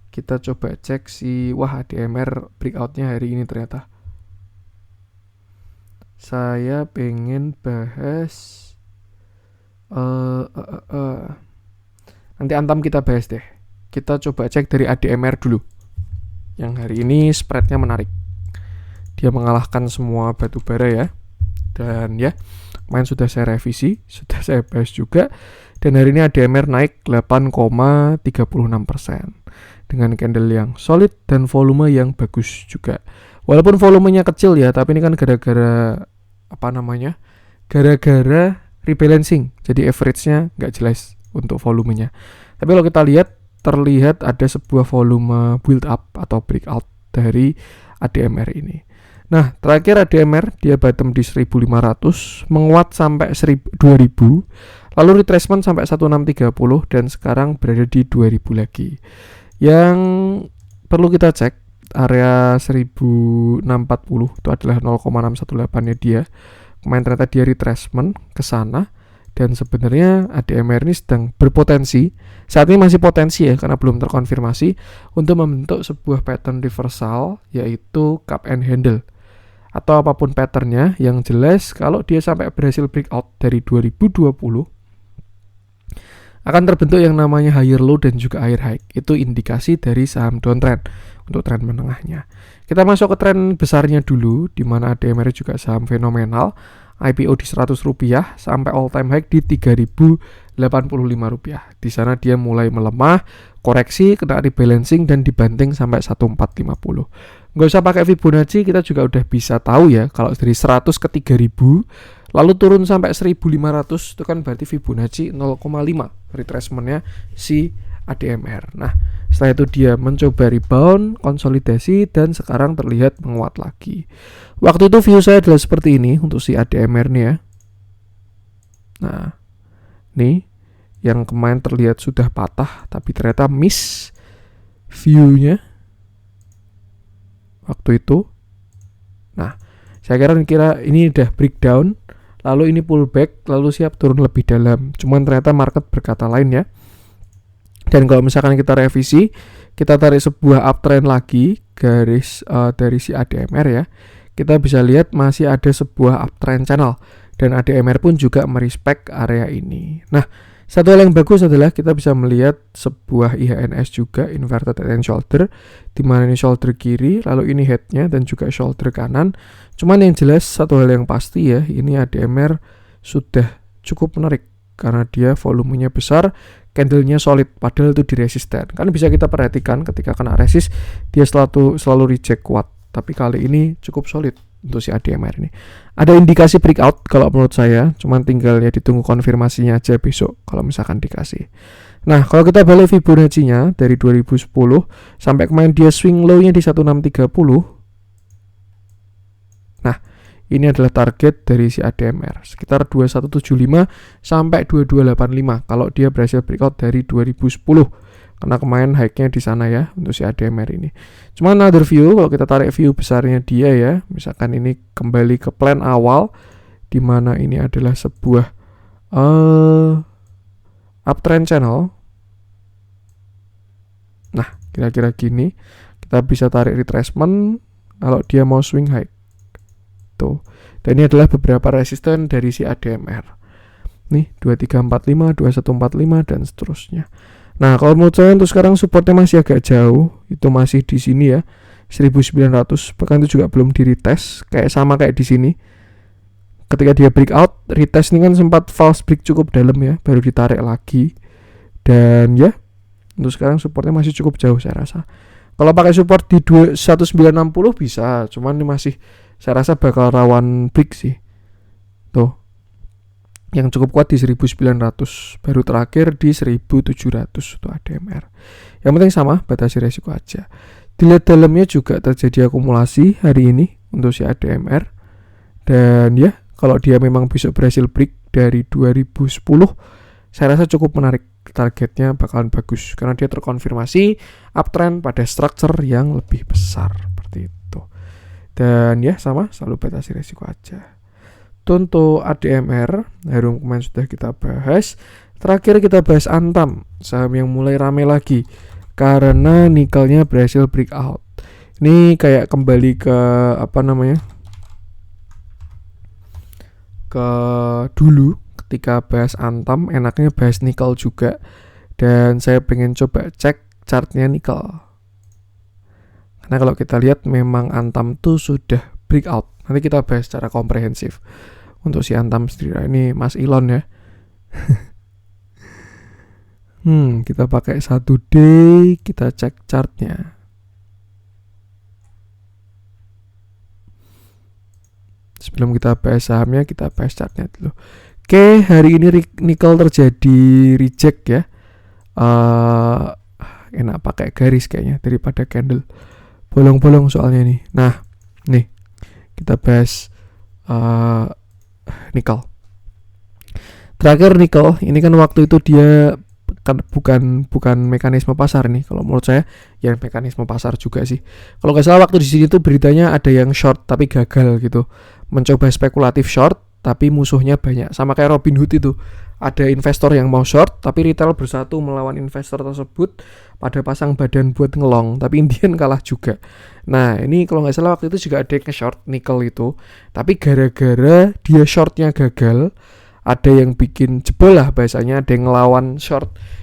[SPEAKER 1] Kita coba cek wah ADMR breakoutnya hari ini ternyata. Saya pengen bahas nanti antam kita bahas deh. Kita coba cek dari ADMR dulu. Yang hari ini spreadnya menarik. Dia mengalahkan semua batu bara ya. Dan ya, kemarin sudah saya revisi, sudah saya bahas juga. Dan hari ini ADMR naik 8,36% dengan candle yang solid dan volume yang bagus juga. Walaupun volumenya kecil ya, tapi ini kan gara-gara gara-gara rebalancing. Jadi average-nya nggak jelas untuk volumenya. Tapi kalau kita lihat, terlihat ada sebuah volume build up atau breakout dari ADMR ini. Nah, terakhir ADMR dia bottom di 1500, menguat sampai 2000, lalu retracement sampai 1630 dan sekarang berada di 2000 lagi. Yang perlu kita cek area 1640 itu adalah 0,618-nya dia. Kemarin ternyata dia retracement ke sana. Dan sebenarnya ADMR ini sedang berpotensi, saat ini masih potensi ya karena belum terkonfirmasi, untuk membentuk sebuah pattern reversal, yaitu cup and handle atau apapun patternnya. Yang jelas kalau dia sampai berhasil breakout dari 2020, akan terbentuk yang namanya higher low dan juga higher high. Itu indikasi dari saham downtrend untuk tren menengahnya. Kita masuk ke tren besarnya dulu, di mana ADMR juga saham fenomenal. IPO di Rp100 sampai all time high di Rp3.085. Di sana dia mulai melemah, koreksi, kena rebalancing dan dibanting sampai 1450. Nggak usah pakai Fibonacci, kita juga udah bisa tahu ya kalau dari 100 ke 3000 lalu turun sampai 1500 itu kan berarti Fibonacci 0,5 retracementnya si ADMR. Nah, setelah itu dia mencoba rebound, konsolidasi, dan sekarang terlihat menguat lagi. Waktu itu view saya adalah seperti ini untuk si ADMR nih ya. Nah, nih yang kemarin terlihat sudah patah, tapi ternyata miss view-nya waktu itu. Nah, saya kira ini udah breakdown, lalu ini pullback, lalu siap turun lebih dalam. Cuman ternyata market berkata lain ya. Dan kalau misalkan kita revisi, kita tarik sebuah uptrend lagi garis dari si ADMR ya, kita bisa lihat masih ada sebuah uptrend channel dan ADMR pun juga merespect area ini. Nah, satu hal yang bagus adalah kita bisa melihat sebuah IHNS juga, inverted head and shoulder, di mana ini shoulder kiri, lalu ini headnya dan juga shoulder kanan. Cuman yang jelas satu hal yang pasti ya, ini ADMR sudah cukup menarik karena dia volumenya besar, candlenya solid, padahal itu di resisten. Kan bisa kita perhatikan ketika kena resist dia selalu reject kuat, tapi kali ini cukup solid untuk si ADMR ini. Ada indikasi breakout kalau menurut saya, cuman tinggal ya ditunggu konfirmasinya aja besok kalau misalkan dikasih. Nah, kalau kita balik Fibonacci-nya dari 2010 sampai kemarin dia swing low-nya di 1630. Nah, ini adalah target dari si ADMR sekitar 2175 sampai 2285 kalau dia berhasil breakout dari 2010. Karena kemarin high-nya di sana ya untuk si ADMR ini. Cuma another view, kalau kita tarik view besarnya dia ya, misalkan ini kembali ke plan awal di mana ini adalah sebuah uptrend channel. Nah, kira-kira gini. Kita bisa tarik retracement kalau dia mau swing high. Tuh. Dan ini adalah beberapa resisten dari si ADMR. Nih, 2345, 2145 dan seterusnya. Nah, kalau menurut saya untuk sekarang supportnya masih agak jauh, itu masih di sini ya, 1900, bahkan itu juga belum di retest, sama kayak di sini. Ketika dia breakout, retest ini kan sempat false break cukup dalam ya, baru ditarik lagi. Dan ya, untuk sekarang supportnya masih cukup jauh saya rasa. Kalau pakai support di 1960 bisa, cuman ini masih saya rasa bakal rawan break sih. Tuh. Yang cukup kuat di 1900, baru terakhir di 1700 untuk ADMR. Yang penting sama, batasi resiko aja. Dilihat dalamnya juga terjadi akumulasi hari ini untuk si ADMR. Dan ya, kalau dia memang besok berhasil break dari 2010, saya rasa cukup menarik. Targetnya bakalan bagus karena dia terkonfirmasi uptrend pada structure yang lebih besar seperti itu. Dan ya sama, selalu batasi resiko aja. Untuk ADMR, Harum kemarin sudah kita bahas. Terakhir kita bahas Antam, saham yang mulai rame lagi karena nikelnya berhasil breakout. Ini kayak kembali ke ke dulu ketika bahas Antam, enaknya bahas nikel juga. Dan saya pengen coba cek chartnya nikel. Karena kalau kita lihat memang Antam tuh sudah breakout. Nanti kita bahas secara komprehensif. Untuk si Antam sendiri, ini Mas Elon ya. Kita pakai 1 day, kita cek chartnya. Sebelum kita bahas sahamnya, kita bahas chartnya dulu. Oke, hari ini nikel terjadi reject ya. Enak pakai garis kayaknya daripada candle. Bolong-bolong soalnya nih. Nah, nih kita bahas nikel. Terakhir nikel, ini kan waktu itu dia kan bukan mekanisme pasar nih. Kalau menurut saya ya mekanisme pasar juga sih. Kalau nggak salah waktu di sini tuh beritanya ada yang short tapi gagal gitu. Mencoba spekulatif short tapi musuhnya banyak. Sama kayak Robinhood itu. Ada investor yang mau short tapi retail bersatu melawan investor tersebut pada pasang badan buat ngelong, tapi Indian kalah juga. Nah, ini kalau nggak salah waktu itu juga ada yang nge-short nikel itu, tapi gara-gara dia shortnya gagal, ada yang bikin jebol lah bahasanya, ada yang ngelawan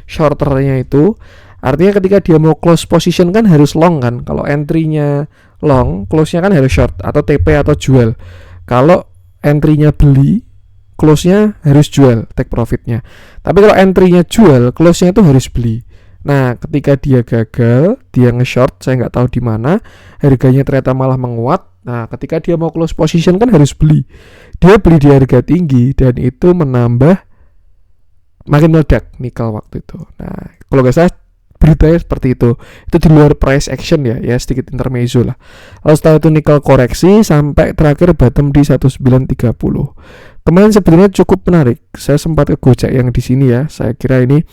[SPEAKER 1] shorternya itu. Artinya ketika dia mau close position kan harus long kan. Kalau entry-nya long, close-nya kan harus short atau TP atau jual. Kalau entry-nya beli, close-nya harus jual, take profit-nya. Tapi kalau entry-nya jual, close-nya itu harus beli. Nah, ketika dia gagal, dia nge-short, saya nggak tahu di mana, harganya ternyata malah menguat. Nah, ketika dia mau close position kan harus beli. Dia beli di harga tinggi dan itu menambah makin meledak nikel waktu itu. Nah, kalau nggak salah beritanya seperti itu. Itu di luar price action ya sedikit intermezzo lah. Lalu setelah itu nikel koreksi sampai terakhir bottom di 1930. Kemarin sebenarnya cukup menarik. Saya sempat kegocek yang di sini ya. Saya kira ini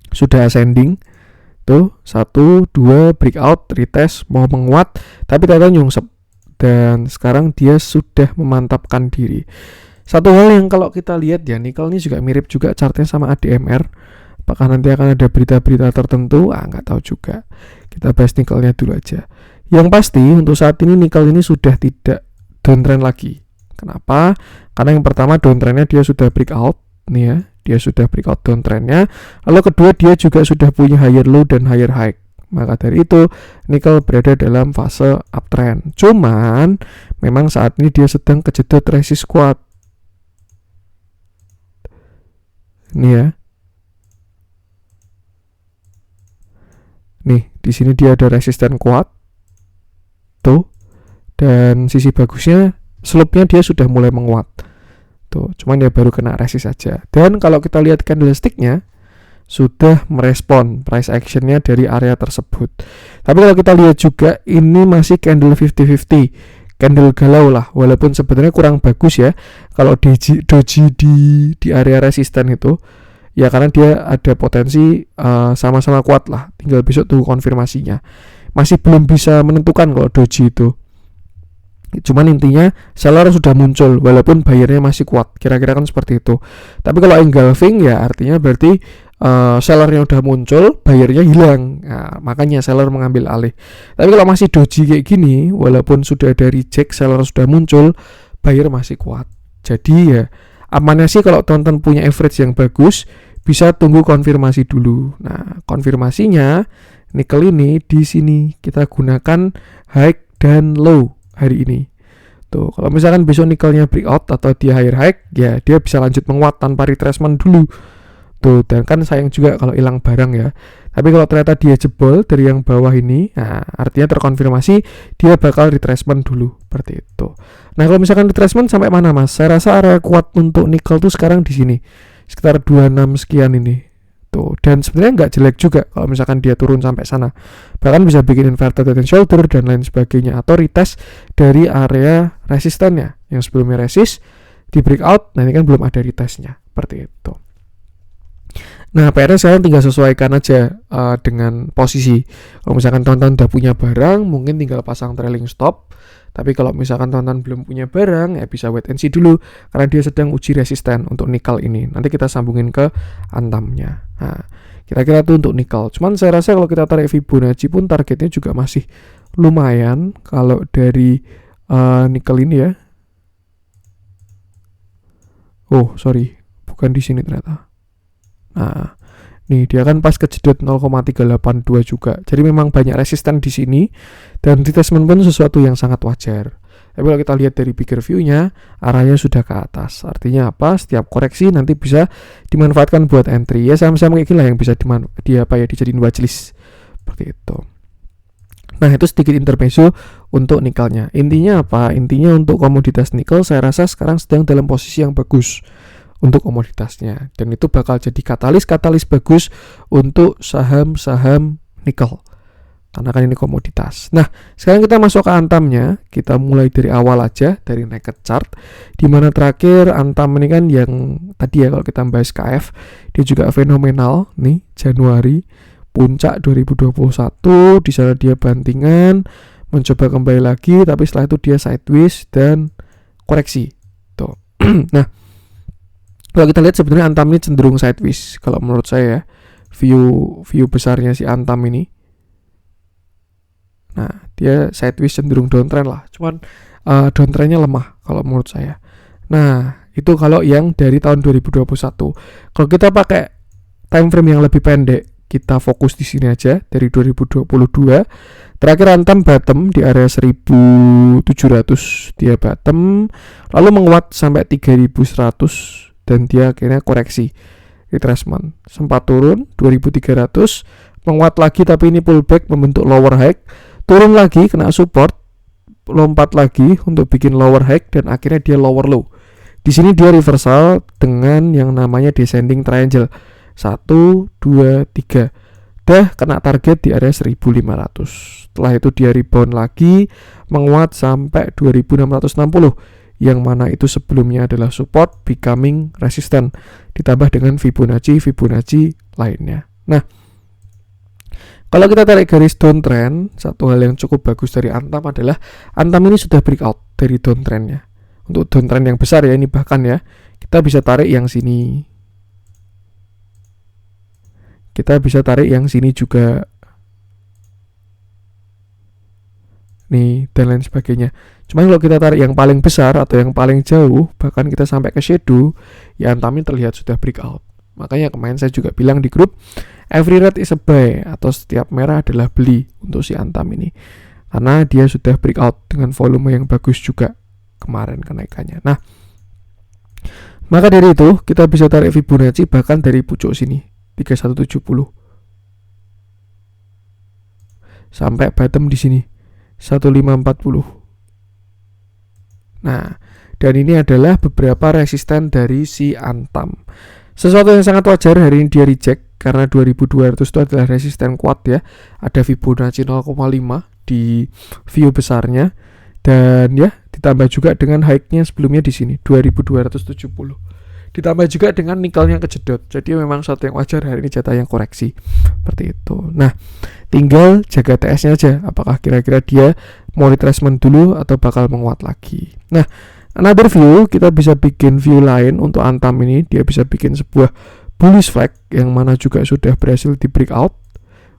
[SPEAKER 1] sudah ascending. Tuh 1, 2 breakout, retest mau menguat, tapi ternyata nyungsep. Dan sekarang dia sudah memantapkan diri. Satu hal yang kalau kita lihat ya, nikel ini juga mirip juga chartnya sama ADMR. Apakah nanti akan ada berita-berita tertentu? Nggak tahu juga. Kita bahas nikelnya dulu aja. Yang pasti untuk saat ini nikel ini sudah tidak downtrend lagi. Kenapa? Karena yang pertama downtrendnya dia sudah breakout nih ya, dia sudah breakout downtrendnya. Lalu kedua dia juga sudah punya higher low dan higher high. Maka dari itu nikel berada dalam fase uptrend. Cuman memang saat ini dia sedang kejedot resist kuat. Nih ya. Nih, di sini dia ada resisten kuat. Tuh. Dan sisi bagusnya slope-nya dia sudah mulai menguat. Tuh, cuman dia baru kena resist saja. Dan kalau kita lihat candlestick-nya sudah merespon price action-nya dari area tersebut. Tapi kalau kita lihat juga ini masih candle 50-50. Candle galau lah, walaupun sebenarnya kurang bagus ya kalau doji di area resisten itu. Ya karena dia ada potensi sama-sama kuat lah. Tinggal besok tunggu konfirmasinya. Masih belum bisa menentukan kalau doji itu. Cuman intinya seller sudah muncul walaupun bayarnya masih kuat. Kira-kira kan seperti itu. Tapi kalau engulfing ya artinya berarti sellernya udah muncul, bayarnya hilang. Nah, makanya seller mengambil alih. Tapi kalau masih doji kayak gini, walaupun sudah ada reject, seller sudah muncul, buyer masih kuat. Jadi ya amannya sih kalau teman-teman punya average yang bagus, bisa tunggu konfirmasi dulu. Nah, konfirmasinya nikel ini di sini kita gunakan high dan low hari ini. Tuh, kalau misalkan besok nikelnya breakout atau dia higher high, ya dia bisa lanjut menguat tanpa retracement dulu. Tuh, dan kan sayang juga kalau hilang barang ya. Tapi kalau ternyata dia jebol dari yang bawah ini, nah artinya terkonfirmasi dia bakal retracement dulu, seperti itu. Nah, kalau misalkan retracement sampai mana, Mas? Saya rasa area kuat untuk nikel tuh sekarang di sini. Sekitar 26 sekian ini. Tuh, dan sebenarnya nggak jelek juga kalau misalkan dia turun sampai sana. Bahkan bisa bikin inverted head and shoulder dan lain sebagainya atau retest dari area resistannya. Yang sebelumnya resist di breakout, nah ini kan belum ada retestnya. Seperti itu. Nah, PR-nya sekarang tinggal sesuaikan aja dengan posisi. Kalau misalkan teman-teman udah punya barang, mungkin tinggal pasang trailing stop. Tapi kalau misalkan teman-teman belum punya barang, ya bisa wait and see dulu. Karena dia sedang uji resisten untuk nikel ini. Nanti kita sambungin ke Antamnya. Nah, kira-kira tuh untuk nikel. Cuman saya rasa kalau kita tarik Fibonacci pun targetnya juga masih lumayan. Kalau dari nikel ini ya. Oh, sorry. Bukan di sini ternyata. Nah, nih dia kan pas kejedot 0,382 juga. Jadi memang banyak resisten di sini dan retracement pun sesuatu yang sangat wajar. Tapi kalau kita lihat dari bigger view-nya, arahnya sudah ke atas. Artinya apa? Setiap koreksi nanti bisa dimanfaatkan buat entry. Ya sama-sama kayak gini lah yang bisa dijadiin watchlist. Seperti itu. Nah, itu sedikit intermezzo untuk nikelnya. Intinya apa? Intinya untuk komoditas nikel saya rasa sekarang sedang dalam posisi yang bagus untuk komoditasnya, dan itu bakal jadi katalis bagus untuk saham-saham nikel karena kan ini komoditas. Nah, sekarang kita masuk ke Antamnya. Kita mulai dari awal aja, dari naked chart, dimana terakhir Antam ini kan yang tadi ya kalau kita bahas KF, dia juga fenomenal nih, Januari puncak 2021, di sana dia bantingan mencoba kembali lagi, tapi setelah itu dia sideways dan koreksi tuh. Nah, kalau kita lihat sebenarnya Antam ini cenderung sideways kalau menurut saya ya. View besarnya si Antam ini. Nah, dia sideways cenderung downtrend lah. Cuman downtrendnya lemah kalau menurut saya. Nah, itu kalau yang dari tahun 2021. Kalau kita pakai time frame yang lebih pendek, kita fokus di sini aja dari 2022. Terakhir Antam bottom di area 1700 dia bottom, lalu menguat sampai 3100 dan dia akhirnya koreksi retracement, sempat turun 2300, menguat lagi tapi ini pullback membentuk lower high, turun lagi kena support, lompat lagi untuk bikin lower high dan akhirnya dia lower low. Di sini dia reversal dengan yang namanya descending triangle 1, 2, 3. Dah kena target di area 1500. Setelah itu dia rebound lagi, menguat sampai 2660. Yang mana itu sebelumnya adalah support becoming resistant, ditambah dengan Fibonacci lainnya. Nah, kalau kita tarik garis downtrend, satu hal yang cukup bagus dari Antam adalah Antam ini sudah breakout dari downtrendnya. untuk downtrend yang besar ya ini, bahkan ya kita bisa tarik yang sini, kita bisa tarik yang sini juga nih, dan lain sebagainya. Cuman kalau kita tarik yang paling besar atau yang paling jauh, bahkan kita sampai ke shadow, ya Antam ini terlihat sudah breakout. Makanya kemarin saya juga bilang di grup, every red is a buy, atau setiap merah adalah beli untuk si Antam ini, karena dia sudah breakout dengan volume yang bagus juga kemarin kenaikannya. Nah, maka dari itu kita bisa tarik Fibonacci bahkan dari pucuk sini 3170 sampai bottom di sini 1540. Nah, dan ini adalah beberapa resisten dari si Antam. Sesuatu yang sangat wajar hari ini dia reject, karena 2200 itu adalah resisten kuat ya. Ada Fibonacci 0,5 di view besarnya, dan ya ditambah juga dengan high-nya sebelumnya di sini 2270. Ditambah juga dengan nikelnya kejedot. Jadi memang satu yang wajar hari ini jatah yang koreksi seperti itu. Nah, tinggal jaga TS-nya aja, apakah kira-kira dia mau retracement dulu atau bakal menguat lagi. Nah, another view, kita bisa bikin view lain untuk Antam ini. Dia bisa bikin sebuah bullish flag yang mana juga sudah berhasil di breakout.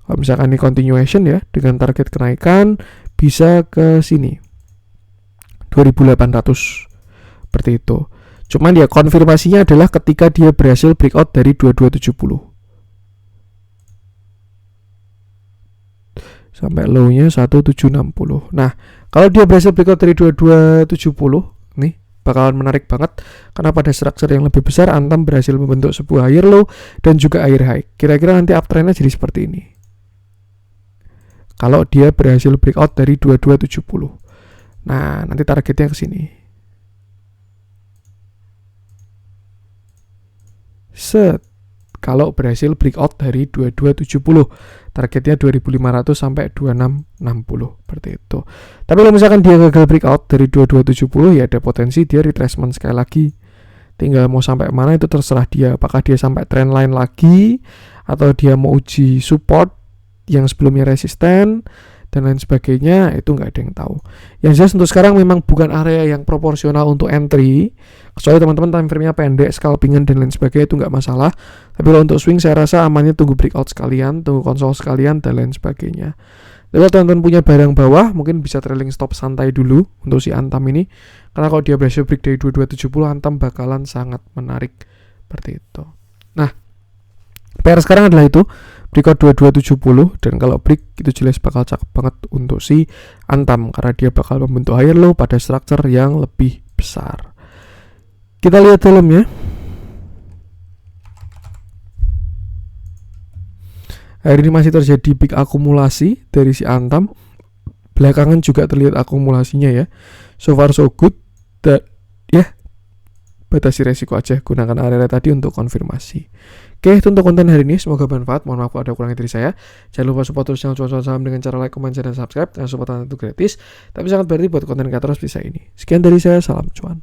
[SPEAKER 1] Kalau misalkan ini continuation ya, dengan target kenaikan bisa ke sini 2800 seperti itu. Cuman ya konfirmasinya adalah ketika dia berhasil breakout dari 2270 sampai low-nya 1760. Nah, kalau dia berhasil breakout dari 2270 nih bakalan menarik banget, karena pada structure yang lebih besar Antam berhasil membentuk sebuah higher low dan juga higher high. Kira-kira nanti uptrendnya jadi seperti ini kalau dia berhasil breakout dari 2270. Nah, nanti targetnya ke sini. Kalau berhasil breakout dari 2270, targetnya 2500 sampai 2660 seperti itu. Tapi kalau misalkan dia gagal breakout dari 2270, ya ada potensi dia retracement sekali lagi. Tinggal mau sampai mana itu terserah dia, apakah dia sampai trendline lagi atau dia mau uji support yang sebelumnya resisten dan lain sebagainya, itu nggak ada yang tahu. Yang jelas untuk sekarang memang bukan area yang proporsional untuk entry, kecuali teman-teman time frame-nya pendek, scalpingan dan lain sebagainya, itu nggak masalah. Tapi kalau untuk swing saya rasa amannya tunggu breakout sekalian, tunggu konsol sekalian dan lain sebagainya. Tapi kalau teman-teman punya barang bawah, mungkin bisa trailing stop santai dulu untuk si Antam ini, karena kalau dia berhasil break dari 2270, Antam bakalan sangat menarik seperti itu. Nah, PR sekarang adalah itu, breakout 2270, dan kalau break itu jelas bakal cakep banget untuk si Antam, karena dia bakal membentuk higher low pada structure yang lebih besar. Kita lihat dalamnya. Hari ini masih terjadi big akumulasi dari si Antam. Belakangan juga terlihat akumulasinya ya. So far so good. Dan ya, batasi resiko aja, gunakan area tadi untuk konfirmasi. Oke, itu untuk konten hari ini, semoga bermanfaat. Mohon maaf kalau ada kurangnya dari saya. Jangan lupa support terus channel Cuan Saham dengan cara like, comment, share, dan subscribe. Dan support itu gratis, tapi sangat berarti buat konten kreator seperti saya ini. Sekian dari saya, salam cuan.